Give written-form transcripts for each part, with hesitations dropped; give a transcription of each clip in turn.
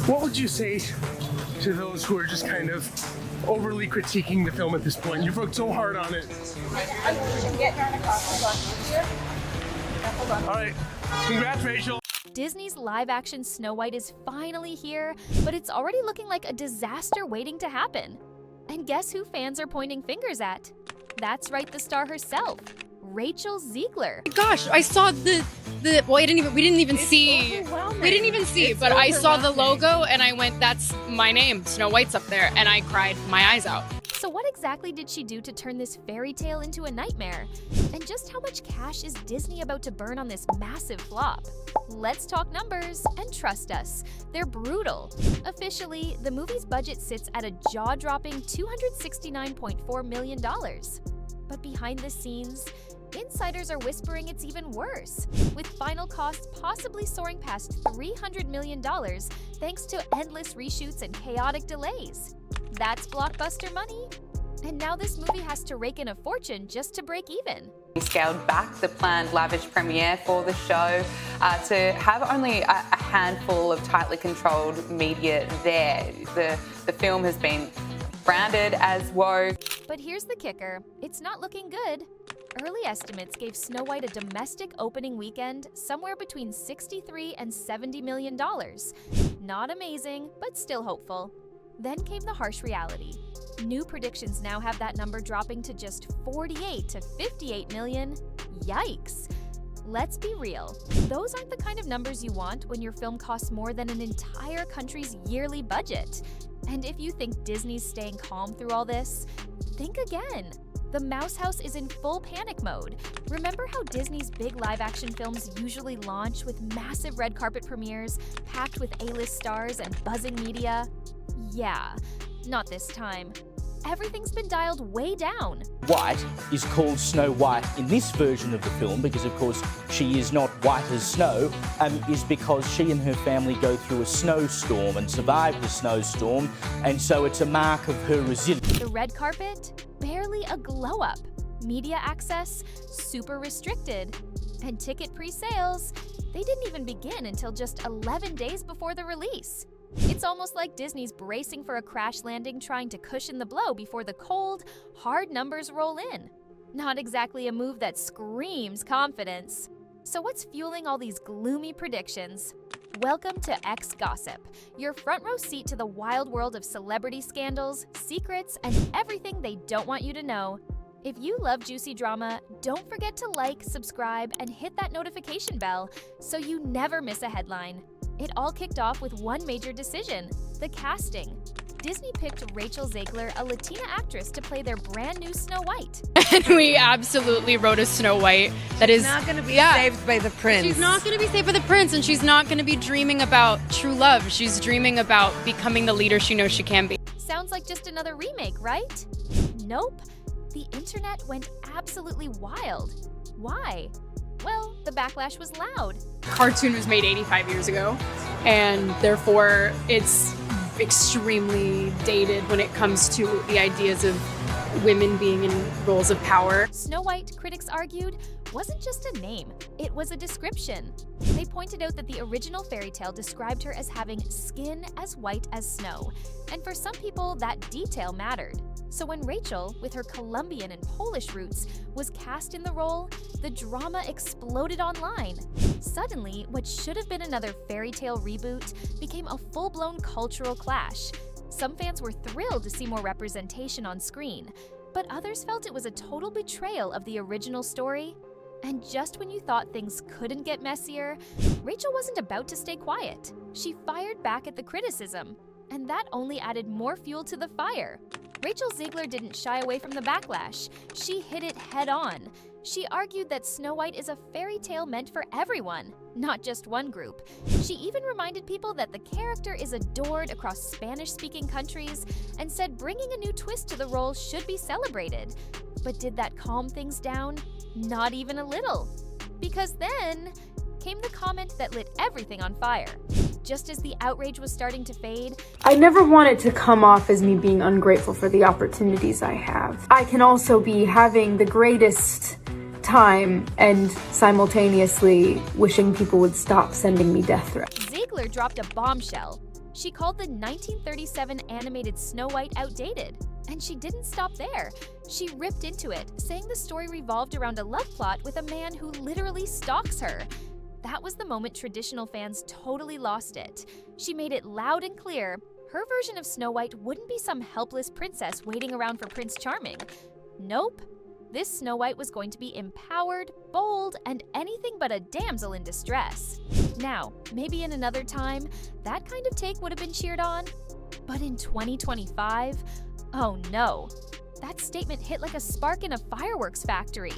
What would you say to those who are just kind of overly critiquing the film at this point? You've worked so hard on it. All right, congrats, Rachel. Disney's live-action Snow White is finally here, but it's already looking like a disaster waiting to happen. And guess who fans are pointing fingers at? That's right, the star herself, Rachel Zegler. Gosh, I saw the well, we didn't even see, but I saw the logo and I went, that's my name, Snow White's up there, and I cried my eyes out. So what exactly did she do to turn this fairy tale into a nightmare? And just how much cash is Disney about to burn on this massive flop? Let's talk numbers, and trust us, they're brutal. Officially, the movie's budget sits at a jaw-dropping $269.4 million. But behind the scenes, insiders are whispering it's even worse, with final costs possibly soaring past $300 million thanks to endless reshoots and chaotic delays. That's blockbuster money. And now this movie has to rake in a fortune just to break even. We scaled back the planned lavish premiere for the show to have only a handful of tightly controlled media there. The film has been branded as woke. But here's the kicker, it's not looking good. Early estimates gave Snow White a domestic opening weekend somewhere between $63 and $70 million. Not amazing, but still hopeful. Then came the harsh reality. New predictions now have that number dropping to just 48 to 58 million. Yikes! Let's be real, those aren't the kind of numbers you want when your film costs more than an entire country's yearly budget. And if you think Disney's staying calm through all this, think again. The Mouse House is in full panic mode. Remember how Disney's big live-action films usually launch with massive red carpet premieres, packed with A-list stars and buzzing media? Yeah, not this time. Everything's been dialed way down. White is called Snow White in this version of the film because, of course, she is not white as snow, is because she and her family go through a snowstorm and survive the snowstorm, and so it's a mark of her resilience. The red carpet? Barely a glow-up. Media access? Super restricted. And ticket pre-sales? They didn't even begin until just 11 days before the release. It's almost like Disney's bracing for a crash landing, trying to cushion the blow before the cold, hard numbers roll in. Not exactly a move that screams confidence. So what's fueling all these gloomy predictions? Welcome to X Gossip, your front row seat to the wild world of celebrity scandals, secrets, and everything they don't want you to know. If you love juicy drama, don't forget to like, subscribe, and hit that notification bell so you never miss a headline. It all kicked off with one major decision, the casting. Disney picked Rachel Zegler, a Latina actress, to play their brand new Snow White. And we absolutely wrote a Snow White that is not going to be saved by the prince. She's not going to be saved by the prince, and she's not going to be dreaming about true love. She's dreaming about becoming the leader she knows she can be. Sounds like just another remake, right? Nope. The internet went absolutely wild. Why? Well, the backlash was loud. Cartoon was made 85 years ago, and therefore it's extremely dated when it comes to the ideas of women being in roles of power. Snow White, critics argued, wasn't just a name, it was a description. They pointed out that the original fairy tale described her as having skin as white as snow, and for some people that detail mattered. So when Rachel, with her Colombian and Polish roots, was cast in the role, the drama exploded online. Suddenly, what should have been another fairy tale reboot became a full-blown cultural clash. Some fans were thrilled to see more representation on screen, but others felt it was a total betrayal of the original story. And just when you thought things couldn't get messier, Rachel wasn't about to stay quiet. She fired back at the criticism, and that only added more fuel to the fire. Rachel Zegler didn't shy away from the backlash. She hit it head on. She argued that Snow White is a fairy tale meant for everyone, not just one group. She even reminded people that the character is adored across Spanish-speaking countries and said bringing a new twist to the role should be celebrated. But did that calm things down? Not even a little. Because then came the comment that lit everything on fire. Just as the outrage was starting to fade, I never want it to come off as me being ungrateful for the opportunities I have. I can also be having the greatest time and simultaneously wishing people would stop sending me death threats. Zegler dropped a bombshell. She called the 1937 animated Snow White outdated. And she didn't stop there. She ripped into it, saying the story revolved around a love plot with a man who literally stalks her. That was the moment traditional fans totally lost it. She made it loud and clear her version of Snow White wouldn't be some helpless princess waiting around for Prince Charming. Nope. This Snow White was going to be empowered, bold, and anything but a damsel in distress. Now, maybe in another time, that kind of take would have been cheered on. But in 2025, oh no. That statement hit like a spark in a fireworks factory.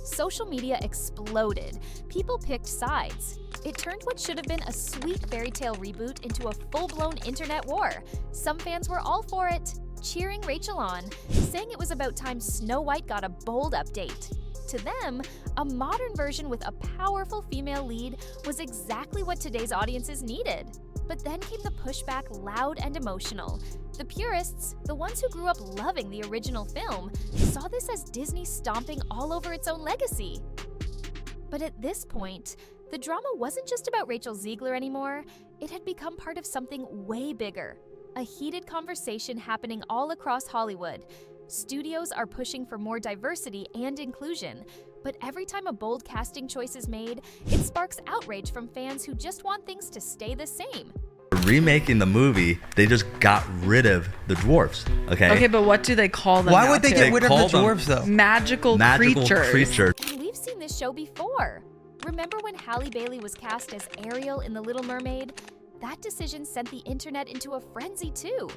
Social media exploded. People picked sides. It turned what should have been a sweet fairy tale reboot into a full-blown internet war. Some fans were all for it, cheering Rachel on, saying it was about time Snow White got a bold update. To them, a modern version with a powerful female lead was exactly what today's audiences needed. But then came the pushback, loud and emotional. The purists, the ones who grew up loving the original film, saw this as Disney stomping all over its own legacy. But at this point, the drama wasn't just about Rachel Zegler anymore. It had become part of something way bigger. A heated conversation happening all across Hollywood. Studios are pushing for more diversity and inclusion, but every time a bold casting choice is made, it sparks outrage from fans who just want things to stay the same. Remaking the movie, they just got rid of the dwarfs. Okay, but what do they call them? Why now, would they too? get rid of the call them dwarves, though? Magical creatures. And we've seen this show before. Remember when Halle Bailey was cast as Ariel in The Little Mermaid? That decision sent the internet into a frenzy too.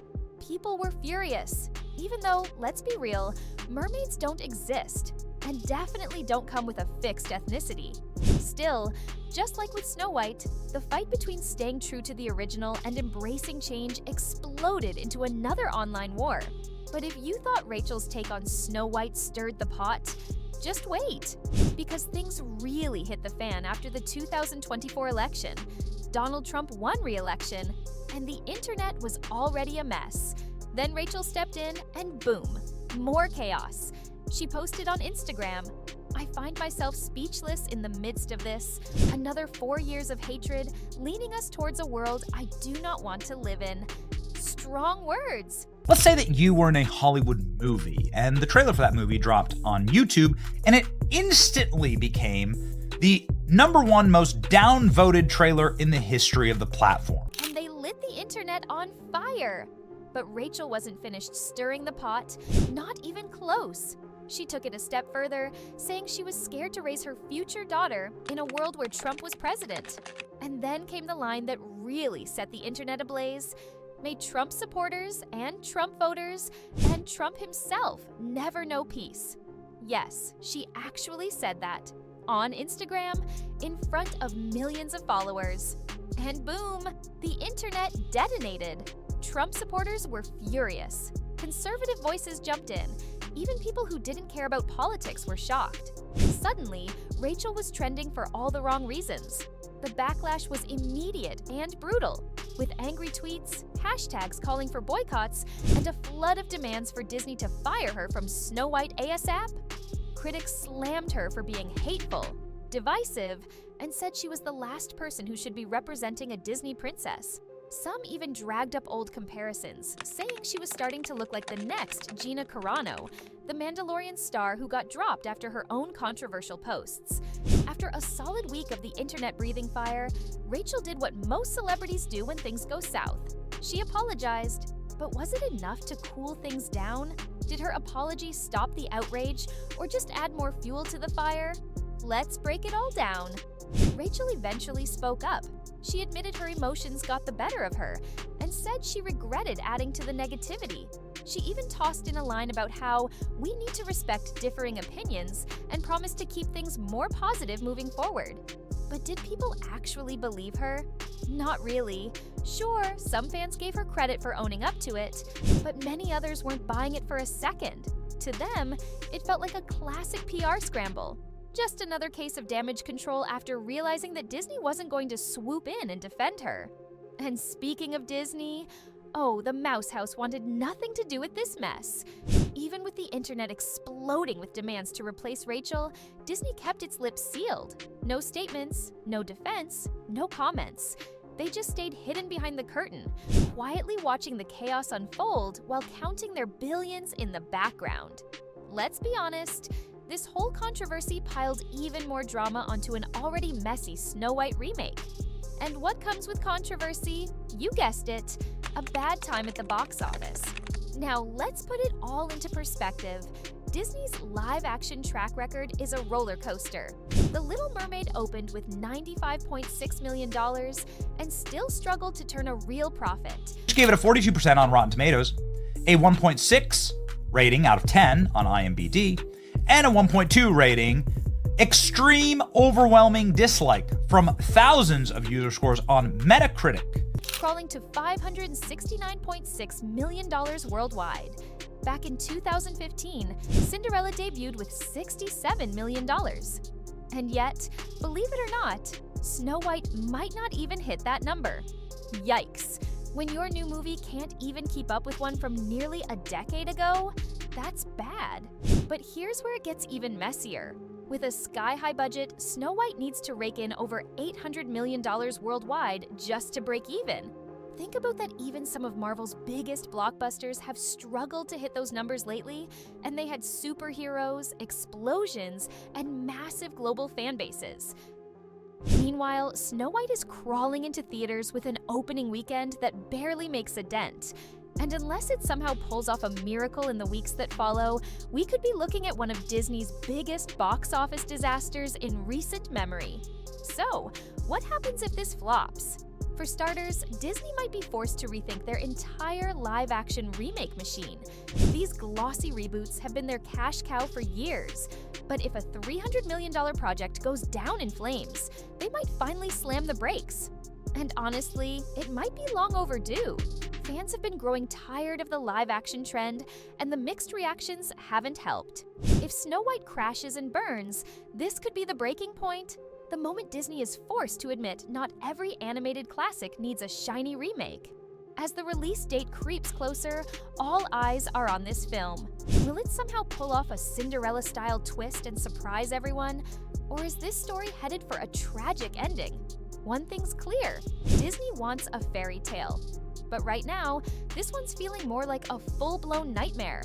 People were furious, even though, let's be real, mermaids don't exist, and definitely don't come with a fixed ethnicity. Still, just like with Snow White, the fight between staying true to the original and embracing change exploded into another online war. But if you thought Rachel's take on Snow White stirred the pot, just wait, because things really hit the fan after the 2024 election. Donald Trump won re-election, and the internet was already a mess. Then Rachel stepped in, and boom, more chaos. She posted on Instagram, "I find myself speechless in the midst of this. Another 4 years of hatred, leading us towards a world I do not want to live in." Strong words. Let's say that you were in a Hollywood movie, and the trailer for that movie dropped on YouTube, and it instantly became the #1 most downvoted trailer in the history of the platform. And they lit the internet on fire. But Rachel wasn't finished stirring the pot, not even close. She took it a step further, saying she was scared to raise her future daughter in a world where Trump was president. And then came the line that really set the internet ablaze. May Trump supporters and Trump voters and Trump himself never know peace. Yes, she actually said that. On Instagram, in front of millions of followers. And boom, the internet detonated. Trump supporters were furious. Conservative voices jumped in. Even people who didn't care about politics were shocked. Suddenly, Rachel was trending for all the wrong reasons. The backlash was immediate and brutal, with angry tweets, hashtags calling for boycotts, and a flood of demands for Disney to fire her from Snow White ASAP. Critics slammed her for being hateful, divisive, and said she was the last person who should be representing a Disney princess. Some even dragged up old comparisons, saying she was starting to look like the next Gina Carano, the Mandalorian star who got dropped after her own controversial posts. After a solid week of the internet breathing fire, Rachel did what most celebrities do when things go south. She apologized. But was it enough to cool things down? Did her apology stop the outrage, or just add more fuel to the fire? Let's break it all down. Rachel eventually spoke up. She admitted her emotions got the better of her, and said she regretted adding to the negativity. She even tossed in a line about how we need to respect differing opinions and promised to keep things more positive moving forward. But did people actually believe her? Not really. Sure, some fans gave her credit for owning up to it, but many others weren't buying it for a second. To them, it felt like a classic PR scramble. Just another case of damage control after realizing that Disney wasn't going to swoop in and defend her. And speaking of Disney, oh, the Mouse House wanted nothing to do with this mess. Even with the internet exploding with demands to replace Rachel, Disney kept its lips sealed. No statements, no defense, no comments. They just stayed hidden behind the curtain, quietly watching the chaos unfold while counting their billions in the background. Let's be honest, this whole controversy piled even more drama onto an already messy Snow White remake. And what comes with controversy? You guessed it, a bad time at the box office. Now, let's put it all into perspective. Disney's live-action track record is a roller coaster. The Little Mermaid opened with $95.6 million and still struggled to turn a real profit. Which gave it a 42% on Rotten Tomatoes, a 1.6 rating out of 10 on IMDb, and a 1.2 rating, extreme overwhelming dislike from thousands of user scores on Metacritic. Crawling to $569.6 million worldwide. Back in 2015, Cinderella debuted with $67 million. And yet, believe it or not, Snow White might not even hit that number. Yikes! When your new movie can't even keep up with one from nearly a decade ago, that's bad. But here's where it gets even messier. With a sky-high budget, Snow White needs to rake in over $800 million worldwide just to break even. Think about that. Even some of Marvel's biggest blockbusters have struggled to hit those numbers lately, and they had superheroes, explosions, and massive global fan bases. Meanwhile, Snow White is crawling into theaters with an opening weekend that barely makes a dent. And unless it somehow pulls off a miracle in the weeks that follow, we could be looking at one of Disney's biggest box office disasters in recent memory. So, what happens if this flops? For starters, Disney might be forced to rethink their entire live-action remake machine. These glossy reboots have been their cash cow for years. But if a $300 million project goes down in flames, they might finally slam the brakes. And honestly, it might be long overdue. Fans have been growing tired of the live-action trend, and the mixed reactions haven't helped. If Snow White crashes and burns, this could be the breaking point. The moment Disney is forced to admit not every animated classic needs a shiny remake. As the release date creeps closer, all eyes are on this film. Will it somehow pull off a Cinderella-style twist and surprise everyone? Or is this story headed for a tragic ending? One thing's clear, Disney wants a fairy tale. But right now, this one's feeling more like a full-blown nightmare.